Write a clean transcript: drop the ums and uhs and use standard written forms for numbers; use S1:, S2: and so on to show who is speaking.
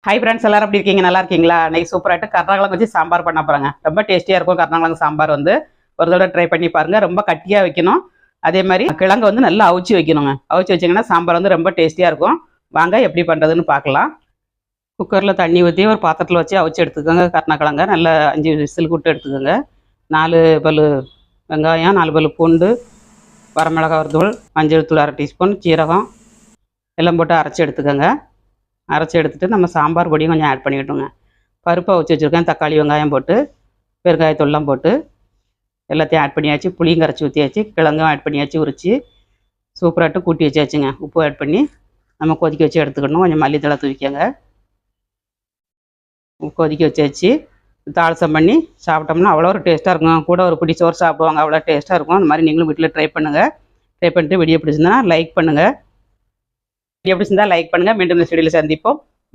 S1: Hi friends, எல்லாரும் எப்படி இருக்கீங்க? நல்லா இருக்கீங்களா? இன்னைக்கு சூப்பராகிட்டு கருணக்கிழங்கு வச்சு சாம்பார் பண்ண போகிறாங்க. ரொம்ப டேஸ்டியாக இருக்கும். கருணக்கிழங்கு சாம்பார் வந்து ஒரு தடவை ட்ரை பண்ணி பாருங்கள். ரொம்ப கட்டியாக வைக்கணும். அதே மாதிரி கிழங்கு வந்து நல்லா அவிச்சு வைக்கணுங்க. அவிச்சு வச்சிங்கன்னா சாம்பார் வந்து ரொம்ப டேஸ்டியாக இருக்கும். வாங்க எப்படி பண்ணுறதுன்னு பார்க்கலாம். குக்கரில் தண்ணி ஊற்றி ஒரு பாத்திரத்தில் வச்சு அவிச்சு எடுத்துக்கோங்க. கருணக்கிழங்க நல்லா 5 விசில் விட்டு எடுத்துக்கோங்க. 4 பல் வெங்காயம், 4 பல் பூண்டு, வரமிளகாய் தூள், மஞ்சள் தூள் 1/2 டீஸ்பூன், சீரகம் எல்லாம் போட்டு அரைச்சி எடுத்துக்கோங்க. அரைச்சி எடுத்துகிட்டு நம்ம சாம்பார் பொடியும் கொஞ்சம் ஆட் பண்ணிக்கிட்டோங்க. பருப்பை வச்சு வச்சுருக்கேன். தக்காளி வெங்காயம் போட்டு பெருங்காயத்தூள்லாம் போட்டு எல்லாத்தையும் ஆட் பண்ணியாச்சு. புளியும் கரைச்சி ஊற்றியாச்சு. கிழங்கும் ஆட் பண்ணியாச்சு. உரித்து சூப்பராகிட்டு கூட்டி வச்சாச்சுங்க. உப்பு ஆட் பண்ணி நம்ம கொதிக்க வச்சு எடுத்துக்கணும். கொஞ்சம் மல்லித்தழை தூவிக்கங்க. கொதிக்க வச்சாச்சு. தாளசம் பண்ணி சாப்பிட்டோம்னா அவ்வளோ ஒரு டேஸ்ட்டாக இருக்கும். கூட ஒரு பிடி சோறு சாப்பிடுவாங்க. அவ்வளோ டேஸ்ட்டாக இருக்கும். அந்த மாதிரி நீங்களும் வீட்டில் ட்ரை பண்ணுங்கள். ட்ரை பண்ணிட்டு வீடியோ பிடிச்சிருந்தா லைக் பண்ணுங்கள். வீடியோ பிடிச்சிருந்தா லைக் பண்ணுங்கள். மீண்டும் இந்த வீடியோவில் சந்திப்போம்.